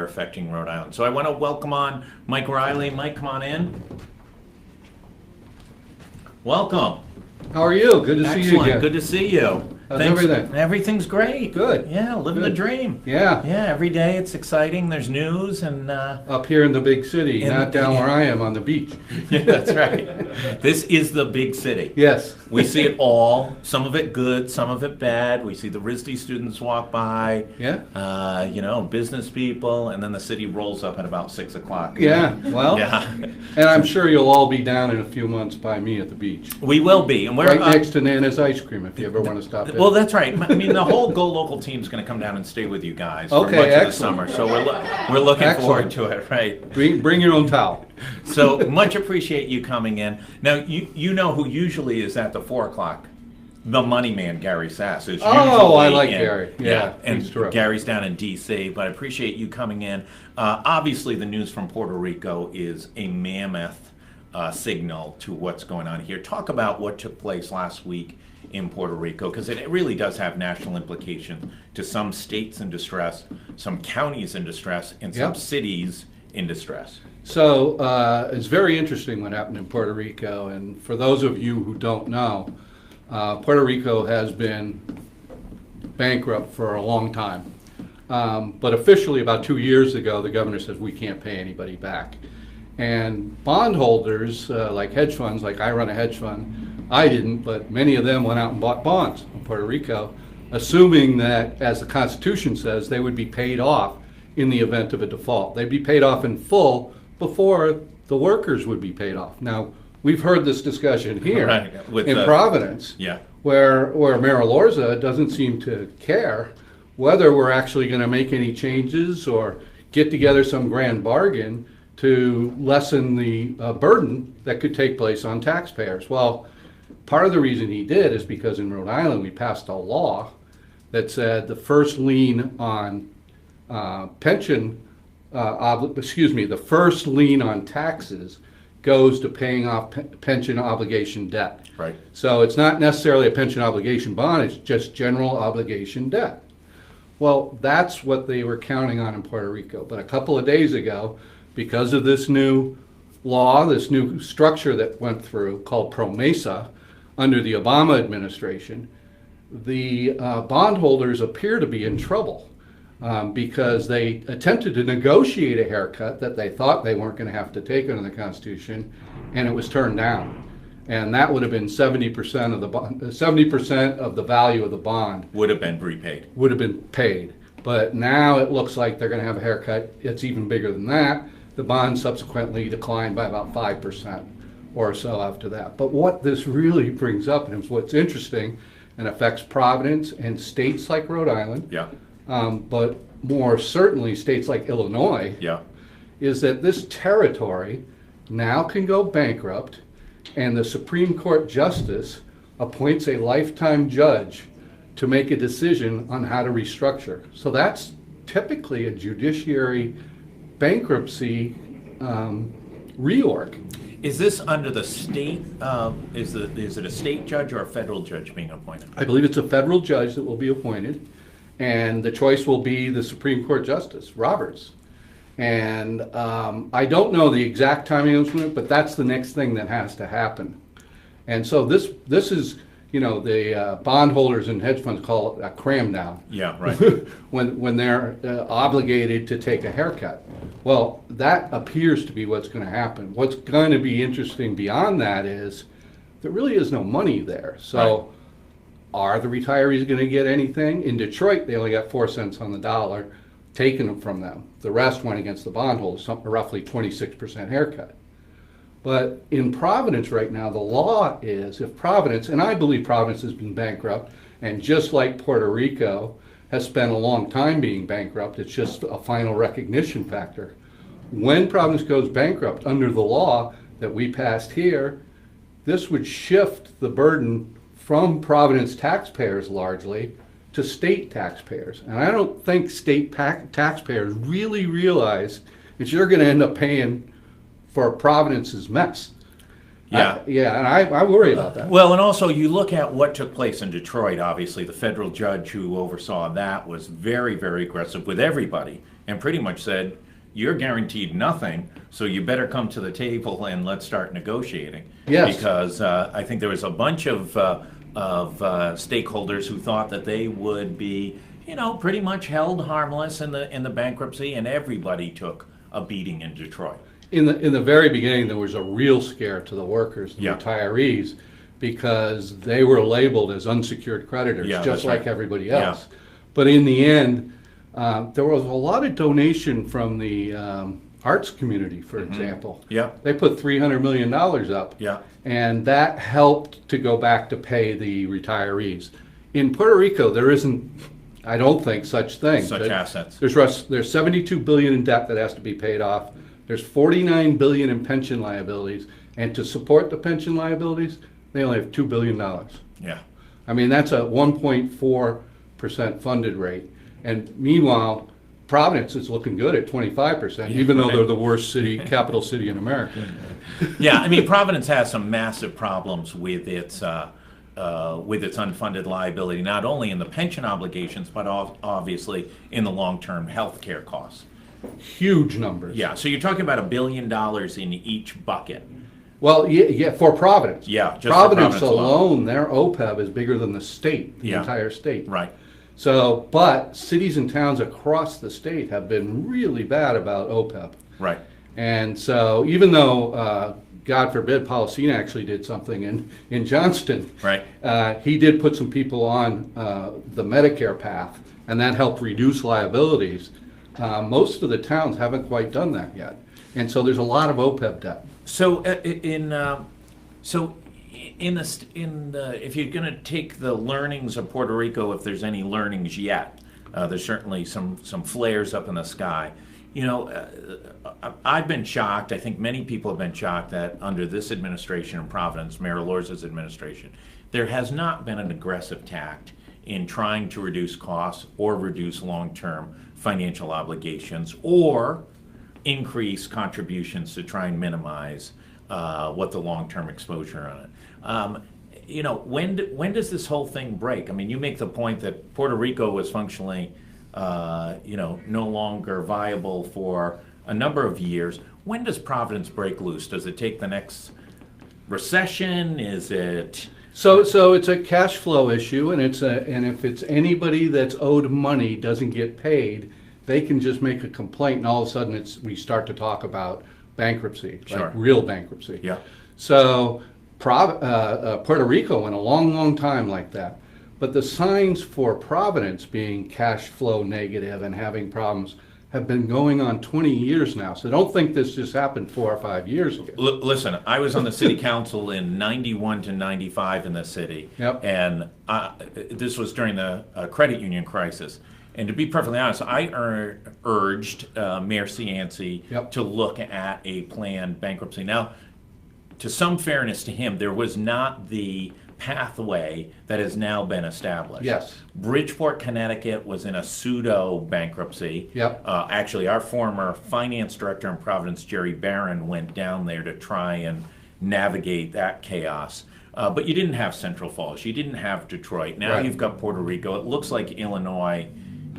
are affecting Rhode Island. So I want to welcome on Mike Riley. Mike, come on in. Welcome. How are you? Good to see you Excellent. again. Good to see you. How's everything? Everything's great. Good. Yeah, living the Good. dream. Yeah. Yeah, every day it's exciting. There's news and Up here in the big city, not down where I am on the beach. yeah, that's right. This is the big city. Yes. We see it all. Some of it good, some of it bad. We see the RISD students walk by. Yeah. Business people, and then the city rolls up at about 6 o'clock. Yeah. Well. Yeah. And I'm sure you'll all be down in a few months by me at the beach, We will be, and we're right next to Nana's Ice Cream. If you ever want to stop there. Well, that's right. I mean, the whole GoLocal team's going to come down and stay with you guys for Okay, much of the excellent. summer. So we're looking forward Excellent. to it, right? Bring your own towel. So much appreciate you coming in. Now you know who usually is at the 4 o'clock. The money man, Gary Sass, is usually Oh, I like in. Gary. Yeah, and he's terrific. Gary's down in D.C., but I appreciate you coming in. Obviously, the news from Puerto Rico is a mammoth signal to what's going on here. Talk about what took place last week in Puerto Rico, because it really does have national implications to some states in distress, some counties in distress, and some Yep. cities in distress. So it's very interesting what happened in Puerto Rico. And for those of you who don't know, Puerto Rico has been bankrupt for a long time. But officially, about 2 years ago, the governor says we can't pay anybody back. And bondholders, like hedge funds, like I run a hedge fund, I didn't, but many of them went out and bought bonds in Puerto Rico, assuming that, as the Constitution says, they would be paid off in the event of a default. They'd be paid off in full before the workers would be paid off. Now, we've heard this discussion here Right, with in the- Providence, Yeah. where Mayor Lorza doesn't seem to care whether we're actually going to make any changes or get together some grand bargain to lessen the burden that could take place on taxpayers. Well, part of the reason he did is because in Rhode Island we passed a law that said the first lien on the first lien on taxes goes to paying off pension obligation debt. Right. So it's not necessarily a pension obligation bond, it's just general obligation debt. Well, that's what they were counting on in Puerto Rico. But a couple of days ago, because of this new law, this new structure that went through called PROMESA under the Obama administration, the bondholders appear to be in trouble because they attempted to negotiate a haircut that they thought they weren't going to have to take under the Constitution, and it was turned down. And that would have been 70% of the 70% of the value of the bond Would have been repaid. would have been paid. But now it looks like they're going to have a haircut. It's even bigger than that. The bond subsequently declined by about 5% or so after that. But what this really brings up, and what's interesting and affects Providence and states like Rhode Island, Yeah. but more certainly states like Illinois, Yeah. is that this territory now can go bankrupt, and the Supreme Court justice appoints a lifetime judge to make a decision on how to restructure. So that's typically a judiciary bankruptcy reorg. Is this under the state? Is it a state judge or a federal judge being appointed? I believe it's a federal judge that will be appointed, and the choice will be the Supreme Court Justice, Roberts. And I don't know the exact timing of it, but that's the next thing that has to happen. And so this is, the bondholders and hedge funds call it a cram down. Yeah, right. when they're obligated to take a haircut. Well, that appears to be what's going to happen. What's going to be interesting beyond that is there really is no money there. So are the retirees going to get anything? In Detroit, they only got 4 cents on the dollar taken from them. The rest went against the bondholders, roughly 26% haircut. But in Providence right now, the law is if Providence, and I believe Providence has been bankrupt, and just like Puerto Rico has spent a long time being bankrupt, it's just a final recognition factor. When Providence goes bankrupt under the law that we passed here, this would shift the burden from Providence taxpayers largely to state taxpayers. And I don't think state taxpayers really realize that you're going to end up paying for Providence's mess. Yeah. And I worry about that. Well, and also you look at what took place in Detroit. Obviously, the federal judge who oversaw that was very, very aggressive with everybody and pretty much said, you're guaranteed nothing, so you better come to the table and let's start negotiating. Yes. Because I think there was a bunch of stakeholders who thought that they would be, pretty much held harmless in the bankruptcy, and everybody took a beating in Detroit. In the very beginning, there was a real scare to the workers, the Yeah. retirees, because they were labeled as unsecured creditors, Yeah, just that's like right. everybody else. But in the end, there was a lot of donation from the arts community, for example. Yeah. They put $300 million up. Yeah. And that helped to go back to pay the retirees. In Puerto Rico, there isn't, I don't think, such thing. Such assets. There's 72 billion in debt that has to be paid off. There's 49 billion in pension liabilities, and to support the pension liabilities, they only have $2 billion. Yeah. I mean, that's a 1.4% funded rate. And meanwhile, Providence is looking good at 25%, even though they're the worst capital city in America. Yeah, I mean, Providence has some massive problems with its unfunded liability, not only in the pension obligations, but obviously in the long-term health care costs. Huge numbers. Yeah, so you're talking about $1 billion in each bucket. Well, yeah, for Providence. Yeah, just for Providence Providence alone, their OPEB is bigger than the state, the Yeah. entire state. Right. So, but cities and towns across the state have been really bad about OPEB. Right. And so, even though, God forbid, Policena actually did something in Johnston, Right. He did put some people on the Medicare path, and that helped reduce liabilities. Most of the towns haven't quite done that yet, and so there's a lot of OPEB debt. So if you're going to take the learnings of Puerto Rico, if there's any learnings yet, there's certainly some flares up in the sky. I've been shocked. I think many people have been shocked that under this administration in Providence, Mayor Lorz's administration, there has not been an aggressive tact in trying to reduce costs or reduce long-term financial obligations or increase contributions to try and minimize what the long-term exposure on it. When does this whole thing break? I mean, you make the point that Puerto Rico is functionally, no longer viable for a number of years. When does Providence break loose? Does it take the next recession? Is it? So it's a cash flow issue, and if it's anybody that's owed money doesn't get paid, they can just make a complaint, and all of a sudden we start to talk about bankruptcy, Sure. like real bankruptcy. Yeah. So Puerto Rico went a long, long time like that. But the signs for Providence being cash flow negative and having problems have been going on 20 years now. So don't think this just happened 4 or 5 years ago. Listen, I was on the city council in 91 to 95 in the city. Yep. And this was during the credit union crisis. And to be perfectly honest, I urged Mayor Cianci Yep. to look at a planned bankruptcy. Now, to some fairness to him, there was not the pathway that has now been established. Yes. Bridgeport, Connecticut was in a pseudo bankruptcy. Yep. Actually, our former finance director in Providence, Jerry Barron, went down there to try and navigate that chaos. But you didn't have Central Falls. You didn't have Detroit. Now Right. you've got Puerto Rico. It looks like Illinois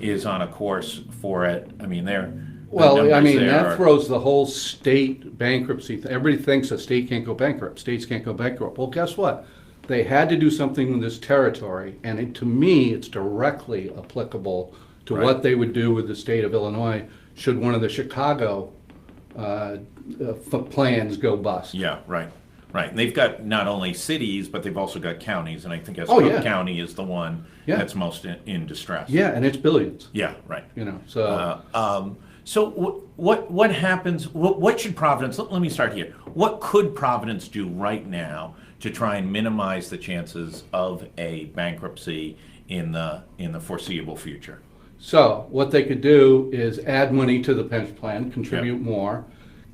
is on a course for it. I mean, that throws the whole state bankruptcy. Everybody thinks a state can't go bankrupt. States can't go bankrupt. Well, guess what? They had to do something in this territory, and to me, it's directly applicable to Right. what they would do with the state of Illinois should one of the Chicago plans go bust. Yeah, right. And they've got not only cities, but they've also got counties, and I think Oh, Cook yeah. County is the one Yeah. that's most in distress. Yeah, and it's billions. Yeah, right. So What happens? What should Providence? Let me start here. What could Providence do right now to try and minimize the chances of a bankruptcy in the foreseeable future? So what they could do is add money to the pension plan, contribute more,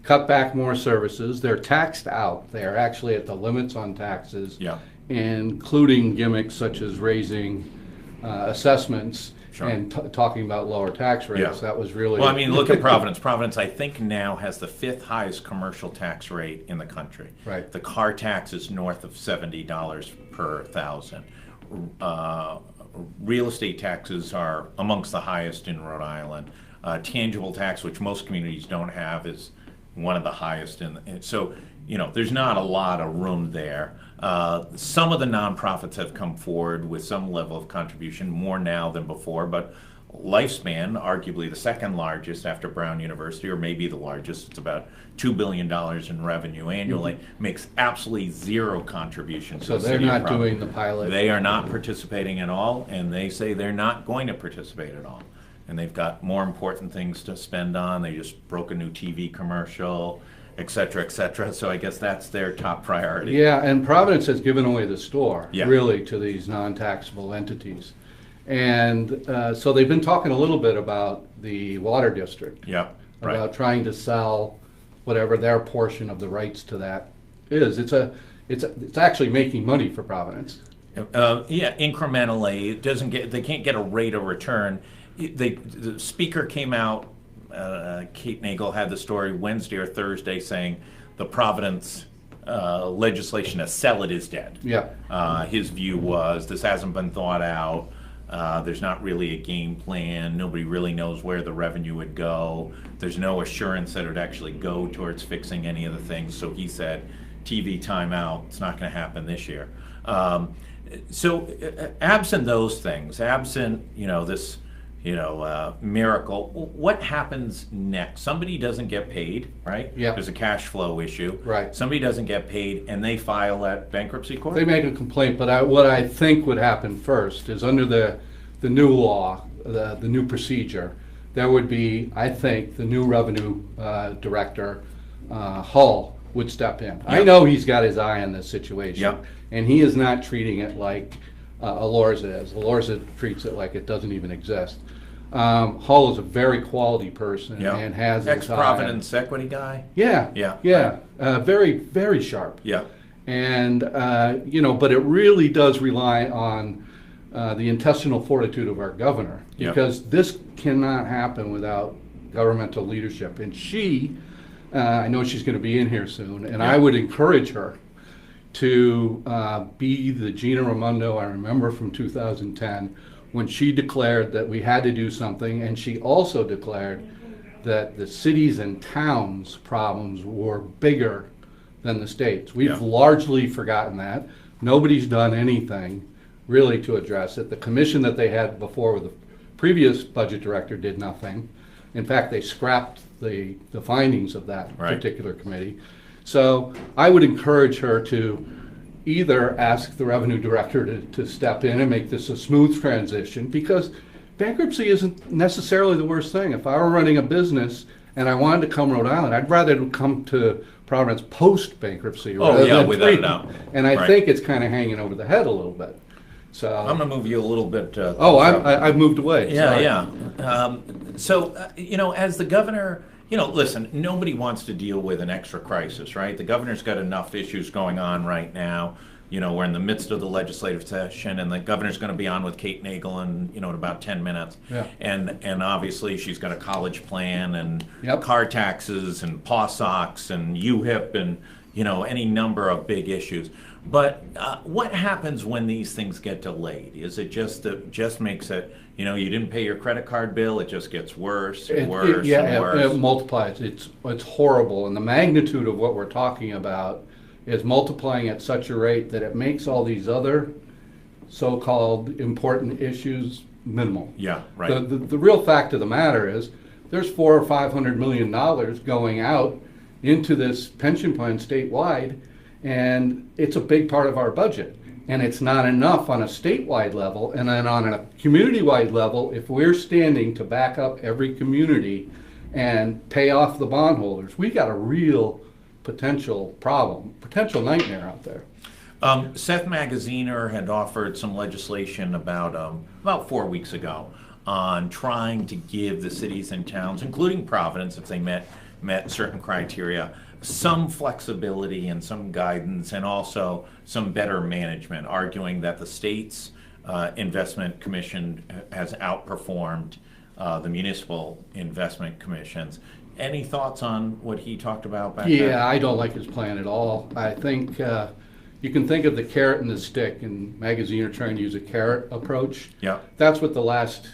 cut back more services. They're taxed out. They are actually at the limits on taxes, Yeah. including gimmicks such as raising assessments Sure. and talking about lower tax rates. Yeah. That was really... Well, I mean, look at Providence. Providence, I think, now has the 5th highest commercial tax rate in the country. Right. The car tax is north of $70 per thousand. Real estate taxes are amongst the highest in Rhode Island. tangible tax, which most communities don't have, is one of the highest so there's not a lot of room there. Some of the nonprofits have come forward with some level of contribution, more now than before, but Lifespan, arguably the second largest after Brown University, or maybe the largest, it's about $2 billion in revenue annually, makes absolutely zero contribution to So the they're city of not Providence. doing the pilot. They are not participating at all, and they say they're not going to participate at all. And they've got more important things to spend on. They just broke a new TV commercial, et cetera, et cetera. So I guess that's their top priority. Yeah, and Providence has given away the store, Yeah. really, to these non-taxable entities. And so they've been talking a little bit about the water district, Yeah, right. about trying to sell whatever their portion of the rights to that is. It's actually making money for Providence. Yeah, incrementally. It doesn't get. They can't get a rate of return. The speaker came out. Kate Nagel had the story Wednesday or Thursday saying the Providence legislation to sell it is dead. Yeah. His view was this hasn't been thought out. There's not really a game plan. Nobody really knows where the revenue would go. There's no assurance that it would actually go towards fixing any of the things. So he said, TV timeout, it's not going to happen this year. Absent those things, absent, this, miracle, what happens next? Somebody doesn't get paid, right? Yeah. There's a cash flow issue. Right. Somebody doesn't get paid and they file at bankruptcy court? They make a complaint, but what I think would happen first is under the new law, the new procedure, there would be, I think, the new revenue director, Hull, would step in. I know he's got his eye on this situation. Yep. And he is not treating it like Alorza is. Alorza treats it like it doesn't even exist. Hull is a very quality person Yeah. and has his eye on- Ex-Providence equity guy? Yeah. Yeah. Yeah. Very, very sharp. Yeah. And, but it really does rely on the intestinal fortitude of our governor, Yeah. because this cannot happen without governmental leadership. And she, I know she's going to be in here soon, and Yeah. I would encourage her to be the Gina Raimondo I remember from 2010, when she declared that we had to do something, and she also declared that the cities and towns' problems were bigger than the states. We've Yeah. largely forgotten that. Nobody's done anything really to address it. The commission that they had before with the previous budget director did nothing. In fact, they scrapped the findings of that Right. particular committee. So I would encourage her to either ask the revenue director to step in and make this a smooth transition, because bankruptcy isn't necessarily the worst thing. If I were running a business and I wanted to come Rhode Island, I'd rather come to Providence post-bankruptcy rather yeah, than without a pre. doubt. And I Right. think it's kind of hanging over the head a little bit. So, I'm going to move you a little bit. I've moved away. Yeah, Sorry. yeah. As the governor, listen, nobody wants to deal with an extra crisis, right? The governor's got enough issues going on right now. We're in the midst of the legislative session, and the governor's going to be on with Kate Nagel in about 10 minutes. Yeah. And obviously she's got a college plan and Yep. car taxes and PawSox and UHIP and any number of big issues. But what happens when these things get delayed? Is it just makes it, you didn't pay your credit card bill, it just gets worse and worse and worse? It multiplies. It's horrible. And the magnitude of what we're talking about is multiplying at such a rate that it makes all these other so-called important issues minimal. Yeah, right. The real fact of the matter is there's $400 or $500 million going out into this pension plan statewide, and it's a big part of our budget. And it's not enough on a statewide level, and then on a community-wide level, if we're standing to back up every community and pay off the bondholders, we got a real potential nightmare out there. Seth Magaziner had offered some legislation about 4 weeks ago on trying to give the cities and towns, including Providence, if they met certain criteria, some flexibility and some guidance, and also some better management, arguing that the state's investment commission has outperformed the municipal investment commissions. Any thoughts on what he talked about back then? Yeah, I don't like his plan at all. I think you can think of the carrot and the stick, and Magaziner trying to use a carrot approach. Yeah. That's what the last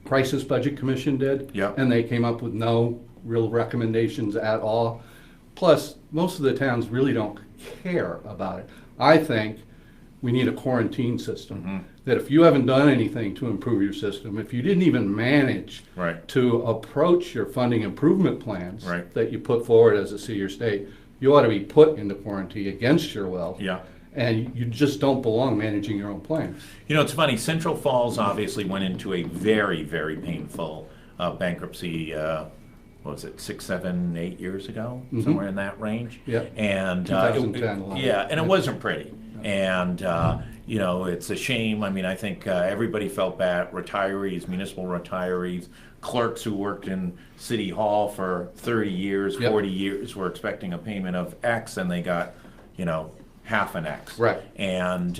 Crisis Budget Commission did. Yep. And they came up with no real recommendations at all. Plus, most of the towns really don't care about it. I think we need a quarantine system. That if you haven't done anything to improve your system, if you didn't even manage Right. to approach your funding improvement plans Right. that you put forward as a city or state, you ought to be put into quarantine against your will. Yeah. And you just don't belong managing your own plans. You know, it's funny. Central Falls obviously went into a very, very painful bankruptcy. What was it, 6, 7, 8 years ago, somewhere in that range? Yeah. And 2010, 11. yeah, and it wasn't pretty. And you know, it's a shame. I mean, I think everybody felt bad. Retirees, municipal retirees, clerks who worked in City Hall for 30 years, Yep. 40 years, were expecting a payment of X, and they got, you know, half an X. Right. And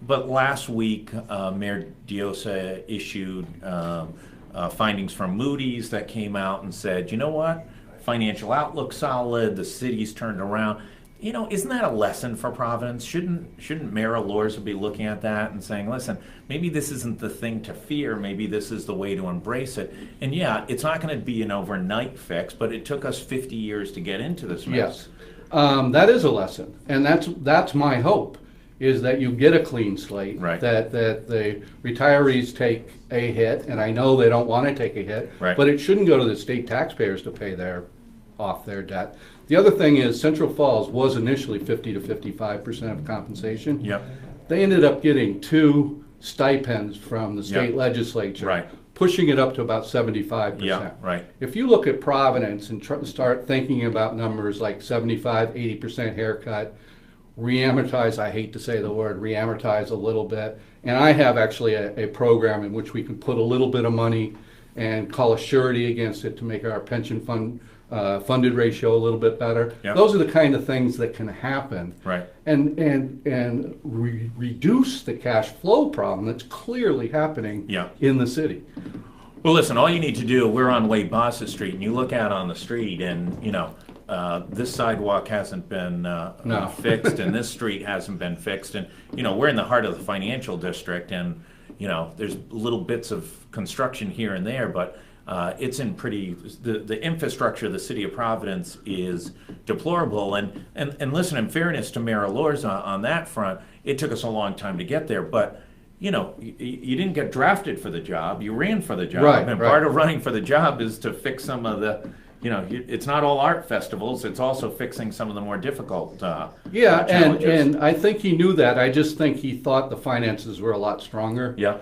but last week, Mayor Diosa issued findings from Moody's that came out and said, you know what, financial outlook solid, the city's turned around. You know, isn't that a lesson for Providence? Shouldn't Mayor Alorza be looking at that and saying, listen, maybe this isn't the thing to fear, maybe this is the way to embrace it. And yeah, it's not going to be an overnight fix, but it took us 50 years to get into this mess. Yes, that is a lesson, and that's my hope, is that you get a clean slate. Right. That the retirees take a hit, and I know they don't want to take a hit. Right. But it shouldn't go to the state taxpayers to pay off their debt. The other thing is Central Falls was initially 50 to 55% of compensation. Yep. They ended up getting 2 stipends from the state Yep. legislature. Right. Pushing it up to about 75%. Yeah, right. If you look at Providence and start thinking about numbers like 75, 80% haircut, re-amortize, I hate to say the word, re-amortize a little bit. And I have actually a program in which we can put a little bit of money and call a surety against it to make our pension fund funded ratio a little bit better. Yep. Those are the kind of things that can happen. Right. And reduce the cash flow problem that's clearly happening Yeah. in the city. Well, listen, all you need to do, we're on Wade Bossa Street, and you look out on the street, and, you know, this sidewalk hasn't been No. fixed, and this street hasn't been fixed. And, you know, we're in the heart of the financial district, and, you know, there's little bits of construction here and there, but it's in the infrastructure of the city of Providence is deplorable. And listen, in fairness to Mayor Alorza on that front, it took us a long time to get there, but you know, you didn't get drafted for the job, you ran for the job. Right, and right. part of running for the job is to fix some of the, you know, it's not all art festivals, it's also fixing some of the more difficult Yeah, challenges. and I think he knew that. I just think he thought the finances were a lot stronger. Yeah,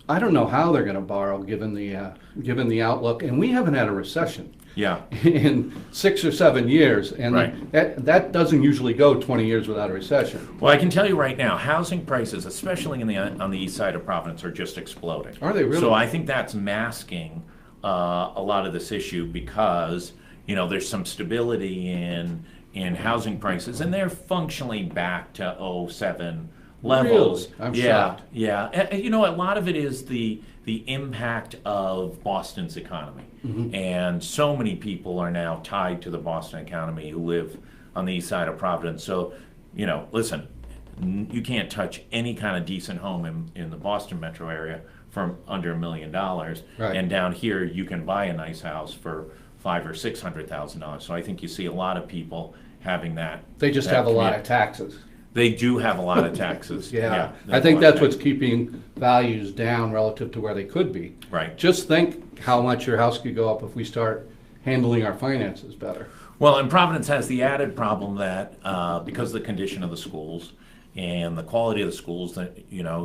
I don't know how they're going to borrow given the outlook, and we haven't had a recession yeah. in 6 or 7 years, and Right. that doesn't usually go 20 years without a recession. Well, I can tell you right now, housing prices, especially on the east side of Providence, are just exploding. Are they really? So I think that's masking a lot of this issue because, you know, there's some stability in housing prices, and they're functionally back to '07 levels. Really? I'm yeah, shocked. yeah. And, you know, a lot of it is the impact of Boston's economy, and so many people are now tied to the Boston economy who live on the east side of Providence. So, you know, listen, you can't touch any kind of decent home in the Boston metro area for under $1 million, Right. and down here you can buy a nice house for $500,000 or $600,000. So I think you see a lot of people having that. They just that have a lot commute. of taxes. They do have a lot of taxes. Yeah, they I have think a lot of that's what's taxes. keeping values down relative to where they could be. Right. Just think how much your house could go up if we start handling our finances better. Well, and Providence has the added problem that because of the condition of the schools and the quality of the schools, that, you know,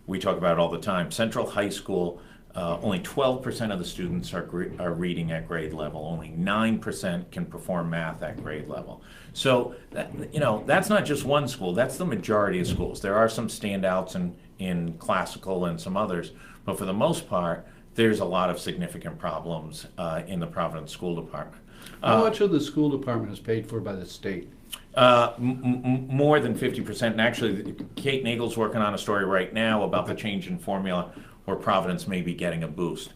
we talk about it all the time. Central High School, only 12% of the students are reading at grade level. Only 9% can perform math at grade level. So, you know, that's not just one school. That's the majority of schools. There are some standouts in classical and some others, but for the most part, there's a lot of significant problems in the Providence School Department. How much of the school department is paid for by the state? More than 50%. And actually, Kate Nagel's working on a story right now about the change in formula where Providence may be getting a boost.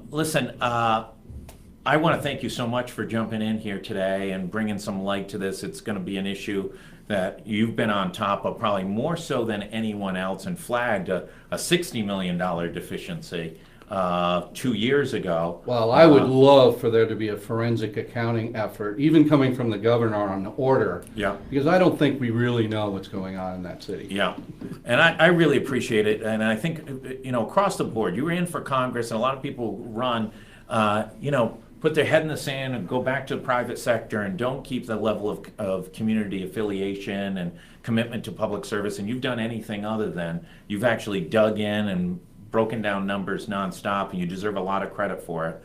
Listen, I want to thank you so much for jumping in here today and bringing some light to this. It's going to be an issue that you've been on top of, probably more so than anyone else, and flagged a $60 million deficiency 2 years ago. Well, I would love for there to be a forensic accounting effort, even coming from the governor on the order. Yeah. Because I don't think we really know what's going on in that city. Yeah, and I really appreciate it, and I think, across the board, you were in for Congress, and a lot of people run, put their head in the sand and go back to the private sector and don't keep the level of community affiliation and commitment to public service, and you've done anything other than you've actually dug in and broken down numbers nonstop, and you deserve a lot of credit for it.